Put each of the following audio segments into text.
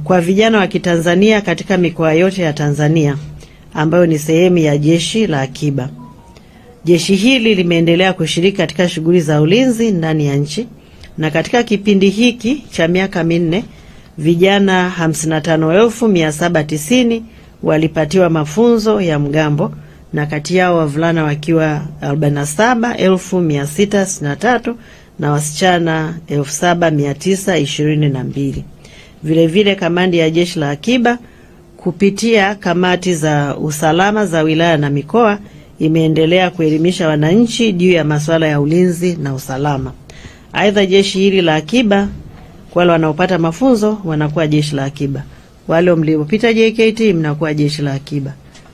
kwa vijana wa Kitanzania katika mikoa yote ya Tanzania ambayo ni sehemu ya Jeshi la Akiba. Jeshi hili limeendelea kushiriki katika shughuli za ulinzi ndani ya nchi, na katika kipindi hiki cha miaka minne vijana 55,790 walipatiwa mafunzo ya mgambo, na kati yao wavulana wakiwa 47,663 na wasichana 7,922. Vile vile kamandi ya Jeshi la Akiba kupitia kamati za usalama za wilaya na mikoa imeendelea kuelimisha wananchi juu ya masuala ya ulinzi na usalama. Aidha, jeshi hili la akiba, wale wanaopata mafunzo wanakuwa Jeshi la Akiba, wale mliopita JKT mnakuwa Jeshi la Akiba,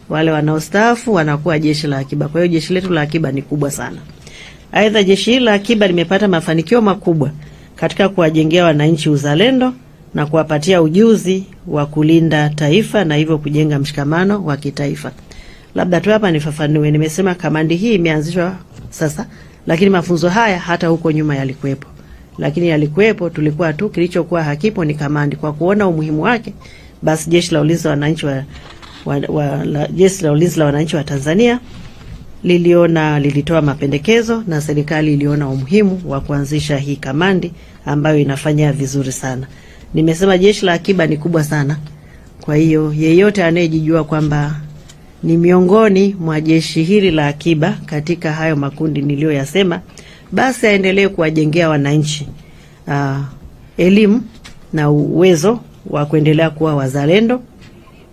wale wanaostaafu wanakuwa Jeshi la Akiba. Kwa hiyo jeshi letu la akiba ni kubwa sana. Aidha, jeshi hili la akiba limepata mafanikio makubwa katika kuwajengea wananchi uzalendo na kuwapatia ujuzi wa kulinda taifa na hivyo kujenga mshikamano wa kitaifa. Labda tu hapa nifafanue, nimesema kamandi hii imeanzishwa sasa, lakini mafunzo haya hata huko nyuma yalikuwepo. Lakini yalikuwepo, tulikuwa tu kilichokuwa hakipo ni kamandi. Kwa kuona umuhimu wake, basi Jeshi la Ulinzi la Wananchi Jeshi la Ulinzi la Wananchi wa Tanzania lilitoa mapendekezo na serikali iliona umuhimu wa kuanzisha hii kamandi ambayo inafanya vizuri sana. Nimesema Jeshi la Akiba ni kubwa sana. Kwa hiyo yeyote anayejijua kwamba ni miongoni mwa jeshi hili la akiba katika hayo makundi niliyoyasema, basi aendelee kuwajengea wananchi elimu na uwezo wa kuendelea kuwa wazalendo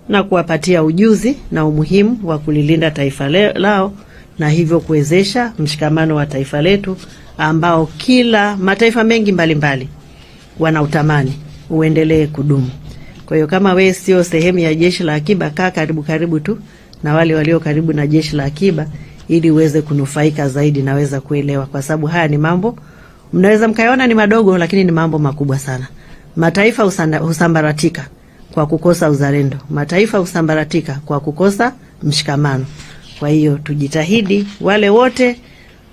na kuwapatia ujuzi na umuhimu wa kulilinda taifa lao, na hivyo kuwezesha mshikamano wa taifa letu ambao kila mataifa mengi mbalimbali wanautamani uendelee kudumu. Kwa hiyo kama wewe sio sehemu ya Jeshi la Akiba, kaa karibu tu na wale walio karibu na Jeshi la Akiba ili uweze kunufaika zaidi, naweza kuelewa, kwa sababu haya ni mambo mnaweza mkayaona ni madogo, lakini ni mambo makubwa sana. Mataifa husambaratika kwa kukosa uzalendo. Mataifa husambaratika kwa kukosa mshikamano. Kwa hiyo tujitahidi, wale wote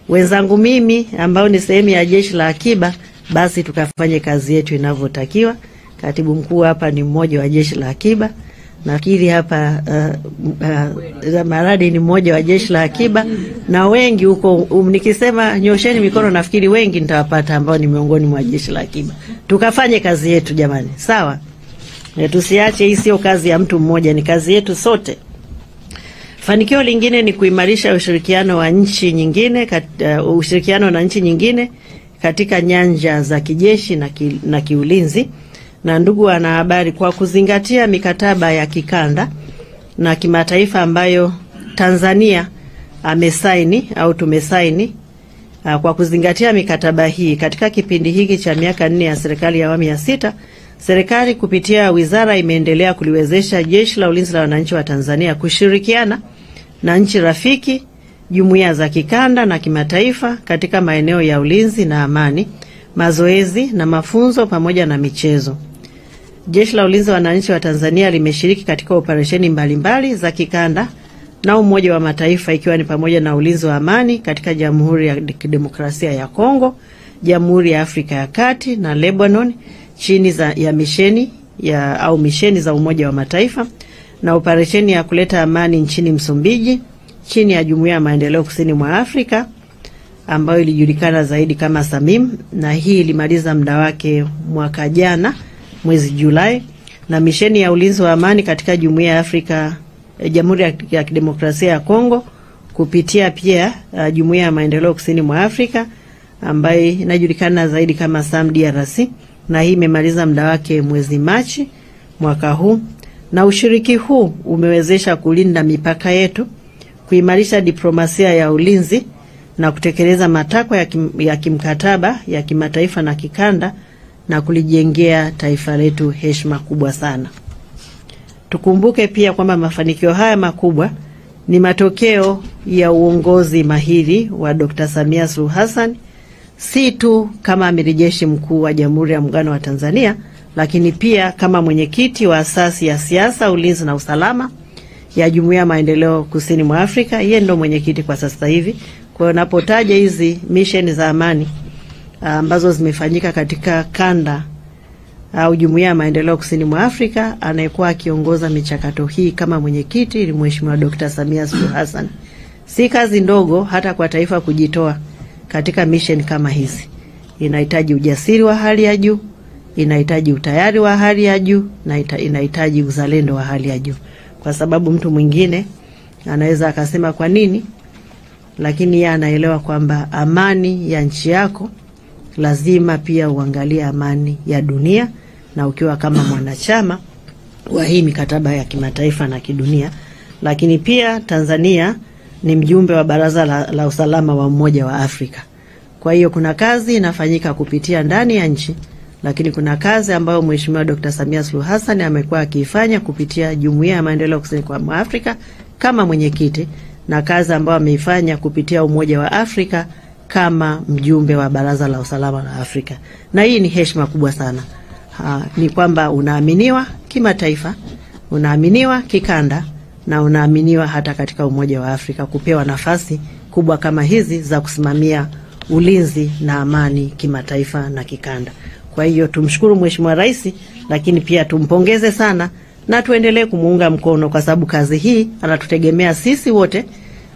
wenzangu mimi ambao ni sehemu ya Jeshi la Akiba, basi tukafanye kazi yetu inavyotakiwa. Katibu mkuu hapa ni mmoja wa Jeshi la Akiba. Nafikiri hapa Maradi ni mmoja wa Jeshi la Akiba, na wengi huko nikisema nyosheni mikono nafikiri wengi nitawapata ambao ni miongoni mwa Jeshi la Akiba. Tukafanye kazi yetu jamani, sawa? Tusiache, hii sio kazi ya mtu mmoja, ni kazi yetu sote. Fanikio lingine ni kuimarisha ushirikiano wa nchi nyingine ushirikiano na nchi nyingine katika nyanja za kijeshi na kiulinzi. Na ndugu wanahabari, kwa kuzingatia mikataba ya kikanda na kimataifa ambayo Tanzania amesaini au tumesaini, kwa kuzingatia mikataba hii katika kipindi hiki cha miaka 4 ya serikali ya awamu ya 6, serikali kupitia wizara imeendelea kuliwezesha Jeshi la Ulinzi la Wananchi wa Tanzania kushirikiana na nchi rafiki, jumuiya za kikanda na kimataifa katika maeneo ya ulinzi na amani, mazoezi na mafunzo pamoja na michezo. Jeshi la Ulinzi wa Wananchi wa Tanzania limeshiriki katika operesheni mbalimbali za kikanda na Umoja wa Mataifa, ikiwa ni pamoja na ulinzi wa amani katika Jamhuri ya Kidemokrasia ya Kongo, Jamhuri ya Afrika ya Kati na Lebanon chini ya misheni za Umoja wa Mataifa, na operesheni ya kuleta amani nchini Msumbiji chini ya Jumuiya ya Maendeleo Kusini mwa Afrika ambayo ilijulikana zaidi kama SAMIM, na hii ilimaliza muda wake mwaka jana mwezi Julai, na misheni ya ulinzi wa amani katika Jumuiya ya Jamhuri ya Kidemokrasia ya Kongo kupitia pia Jumuiya ya Maendeleo Kusini mwa Afrika ambayo inajulikana zaidi kama SAMDRC, na hii imemaliza muda wake mwezi Machi mwaka huu. Na ushiriki huu umewezesha kulinda mipaka yetu, kuimarisha diplomasia ya ulinzi na kutekeleza matakwa ya kimkataba ya kimataifa na kikanda, na kulijengea taifa letu heshima kubwa sana. Tukumbuke pia kwamba mafanikio haya makubwa ni matokeo ya uongozi mahiri wa Dr. Samia Suluhu Hassan, si tu kama Amiri Jeshi Mkuu wa Jamhuri ya Muungano wa Tanzania, lakini pia kama mwenyekiti wa asasi ya siasa, ulinzi na usalama ya Jumuiya ya Maendeleo Kusini mwa Afrika. Yeye ndo mwenyekiti kwa sasa hivi. Kwa hiyo napotaja hizi mission za amani ambazo zimefanyika katika kanda au Jumuiya ya Maendeleo Kusini mwa Afrika. Anayekuwa akiongoza michakato hii kama mwenyekiti ni Mheshimiwa Dr. Samia Suluhu Hassan. Si kazi ndogo hata kwa taifa kujitoa katika mission kama hizi. Inahitaji ujasiri wa hali ya juu, inahitaji utayari wa hali ya juu, na inahitaji uzalendo wa hali ya juu. Kwa sababu mtu mwingine anaweza akasema kwa nini, lakini yeye anaelewa kwamba amani ya nchi yako lazima pia uangalie amani ya dunia, na ukiwa kama mwanachama wa hii mikataba ya kimataifa na kidunia. Lakini pia Tanzania ni mjumbe wa Baraza la Usalama wa Umoja wa Afrika. Kwa hiyo kuna kazi inafanyika kupitia ndani ya nchi, lakini kuna kazi ambayo Mheshimiwa Dr. Samia Suluhu Hassan amekuwa akiifanya kupitia Jumuiya ya Maendeleo Kusini mwa Afrika kama mwenyekiti, na kazi ambayo ameifanya kupitia Umoja wa Afrika kama mjumbe wa Baraza la Usalama la Afrika. Na hii ni heshima kubwa sana. Ni kwamba unaaminiwa kimataifa, unaaminiwa kikanda, na unaaminiwa hata katika Umoja wa Afrika kupewa nafasi kubwa kama hizi za kusimamia ulinzi na amani kimataifa na kikanda. Kwa hiyo tumshukuru Mheshimiwa Rais, lakini pia tumpongeze sana na tuendelee kumuunga mkono, kwa sababu kazi hii anatutegemea sisi wote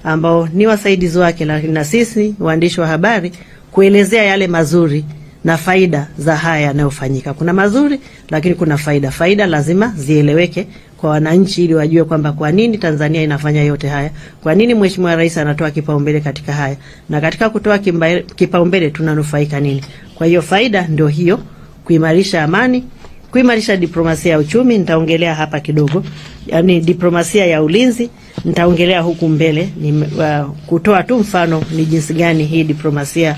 ambao ni wasaidizi wake, lakini na sisi waandishi wa habari kuelezea yale mazuri na faida za haya yanayofanyika. Kuna mazuri, lakini kuna faida. Faida lazima zieleweke kwa wananchi ili wajue kwamba kwa nini Tanzania inafanya yote haya, kwa nini Mheshimiwa Rais anatoa kipaumbele katika haya, na katika kutoa kipaumbele tunanufaika nini. Kwa hiyo faida ndio hiyo, kuimarisha amani, kuimarisha diplomasia ya uchumi, nitaongelea hapa kidogo. Yaani diplomasia ya ulinzi nitaongelea huku mbele. Kutoa tu mfano ni jinsi gani hii diplomasia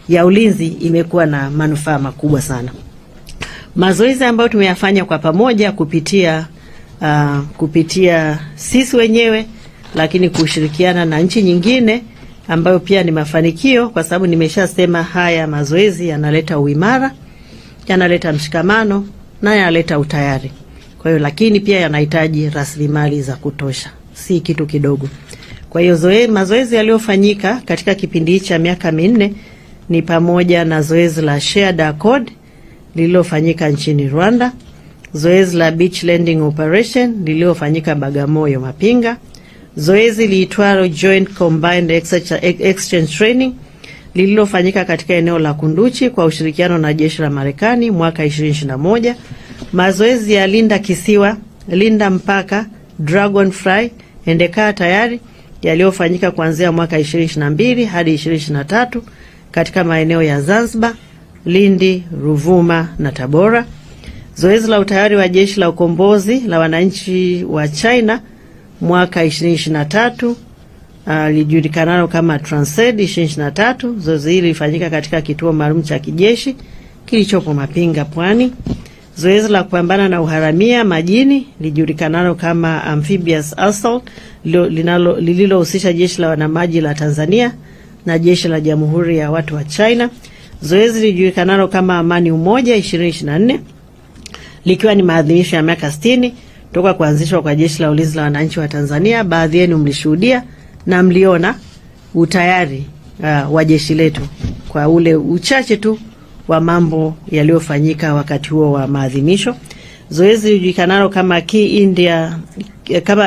ya ulinzi imekuwa na manufaa makubwa sana. Mazoezi ambayo tumeyafanya kwa pamoja kupitia sisi wenyewe, lakini kushirikiana na nchi nyingine ambayo pia ni mafanikio, kwa sababu nimeshasema haya mazoezi yanaleta uimara, yanaleta mshikamano na yanaleta utayari. Kwa hiyo lakini pia yanahitaji rasilimali za kutosha, si kitu kidogo. Kwa hiyo mazoezi yaliyofanyika katika kipindi cha miaka 4 ni pamoja na zoezi la Shared Accord lililofanyika nchini Rwanda, zoezi la Beach Landing Operation lililofanyika Bagamoyo Mapinga, zoezi liitwalo Joint Combined Exchange Training lililofanyika katika eneo la Kunduchi kwa ushirikiano na jeshi la Marekani mwaka 2021, mazoezi ya Linda Kisiwa, Linda Mpaka, Dragonfly, Endekaa Tayari yaliyofanyika kuanzia mwaka 2022 hadi 2023 katika maeneo ya Zanzibar, Lindi, Ruvuma na Tabora. Zoezi la utayari wa jeshi la ukombozi la wananchi wa China mwaka 2023 lijulikanalo kama Transcend 2023. Zoezi hili lilifanyika katika kituo maalum cha kijeshi kilichopo Mapinga, Pwani. Zoezi la kupambana na uharamia majini lijulikanalo kama Amphibious Assault lililohusisha jeshi la wanamaji la Tanzania na jeshi la Jamhuri ya Watu wa China. Zoezi lijulikanalo kama Amani Umoja 2024 likiwa ni maadhimisho ya miaka 60 toka kuanzishwa kwa jeshi la ulinzi la wananchi wa Tanzania. Baadhi yenu mlishuhudia na mliona utayari wa jeshi letu kwa ule uchache tu wa mambo yaliyofanyika wakati huo wa maadhimisho. Zoezi lijulikanalo kama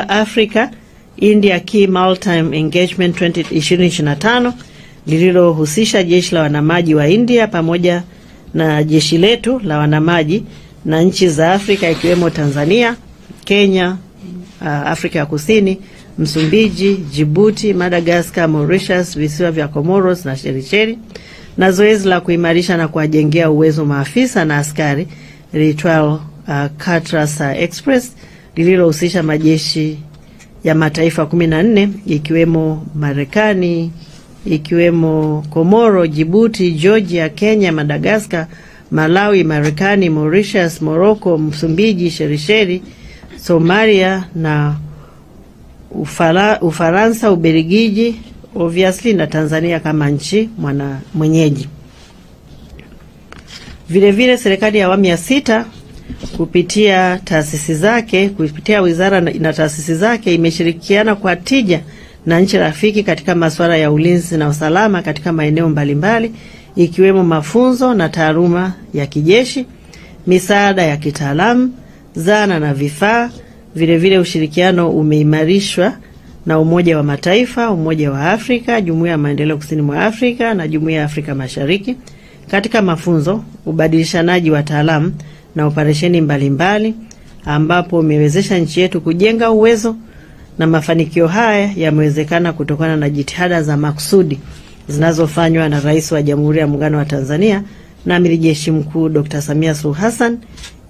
Africa India Key Maritime Engagement 2025 lililohusisha jeshi la wanamaji wa India pamoja na jeshi letu la wanamaji na nchi za Afrika ikiwemo Tanzania, Kenya, Afrika ya Kusini, Msumbiji, Djibouti, Madagascar, Mauritius, visiwa vya Comoros na Seychelles. Na zoezi la kuimarisha na kuwajengea uwezo maafisa na askari liitwalo Katrasa Express lililohusisha majeshi ya mataifa 14 ikiwemo Marekani, ikiwemo Komoro, Djibouti, Georgia, Kenya, Madagascar, Malawi, Marekani, Mauritius, Morocco, Msumbiji, Seychelles, Somalia na Ufaransa, Ubelgiji, obviously na Tanzania kama nchi mwenyeji. Vile vile serikali ya awamu ya 6 kupitia taasisi zake, kupitia wizara na taasisi zake imeshirikiana kwa tija na nchi rafiki katika masuala ya ulinzi na usalama katika maeneo mbalimbali ikiwemo mafunzo na taaluma ya kijeshi, misaada ya kitaalamu, zana na vifaa. Vile ushirikiano umeimarishwa na Umoja wa Mataifa, Umoja wa Afrika, Jumuiya ya Maendeleo Kusini mwa Afrika na Jumuiya ya Afrika Mashariki katika mafunzo, ubadilishanaji wa wataalamu na operesheni mbalimbali, ambapo umewezesha nchi yetu kujenga uwezo, na mafanikio haya yamewezekana kutokana na jitihada za makusudi zinazofanywa na Rais wa Jamhuri ya Muungano wa Tanzania na Amiri Jeshi Mkuu Dr. Samia Suluhu Hassan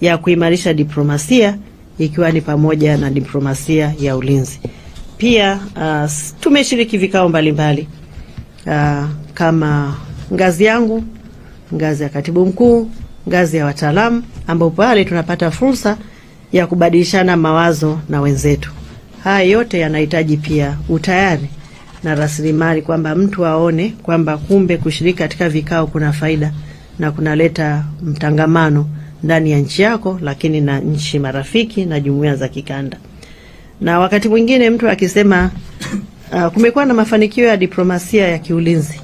ya kuimarisha diplomasia, ikiwa ni pamoja na diplomasia ya ulinzi. Pia tumeshiriki vikao mbalimbali kama ngazi yangu, ngazi ya katibu mkuu, ngazi ya wataalamu, ambapo pale tunapata fursa ya kubadilishana mawazo na wenzetu. Haya yote yanahitaji pia utayari na rasilimali, kwamba mtu aone kwamba kumbe kushiriki katika vikao kuna faida na kunaleta mtangamano ndani ya nchi yako, lakini na nchi marafiki na jumuiya za kikanda. Na wakati mwingine mtu akisema kumekuwa na mafanikio ya diplomasia ya kiulinzi,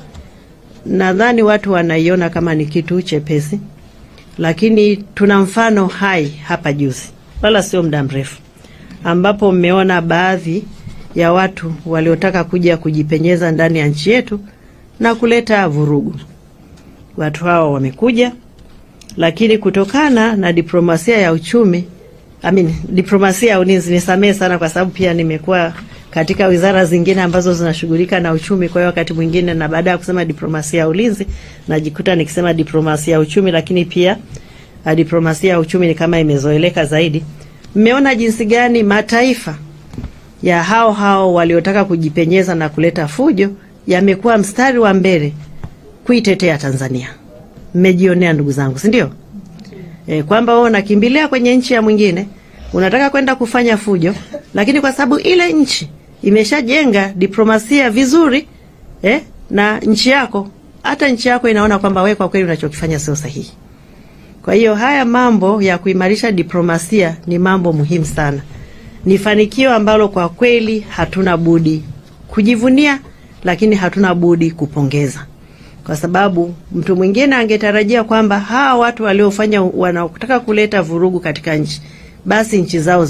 nadhani watu wanaiona kama ni kitu chepesi, lakini tuna mfano hai hapa juzi, wala sio muda mrefu, ambapo mmeona baadhi ya watu waliotaka kuja kujipenyeza ndani ya nchi yetu na kuleta vurugu. Watu hao wamekuja, lakini kutokana na diplomasia ya uchumi, diplomasia ya ulinzi, nisamehe sana kwa sababu pia nimekuwa katika wizara zingine ambazo zinashughulika na uchumi, kwa hiyo wakati mwingine na baada ya kusema diplomasia ya ulinzi najikuta nikisema diplomasia ya uchumi, lakini pia diplomasia ya uchumi ni kama imezoeleka zaidi. Mmeona jinsi gani mataifa ya hao waliotaka kujipenyeza na kuleta fujo yamekuwa mstari wa mbele kuitetea Tanzania. Mmejionea ndugu zangu, si ndio? Kwamba wewe unakimbilia kwenye nchi ya mwingine, unataka kwenda kufanya fujo, lakini kwa sababu ile nchi imeshajenga diplomasia vizuri na nchi yako, hata nchi yako inaona kwamba wewe kwa kweli unachokifanya sio sahihi. Kwa hiyo haya mambo ya kuimarisha diplomasia ni mambo muhimu sana. Ni fanikio ambalo kwa kweli hatuna budi kujivunia, lakini hatuna budi kupongeza. Kwa sababu mtu mwingine angetarajia kwamba hawa watu waliofanya wanataka kuleta vurugu katika nchi, basi nchi zao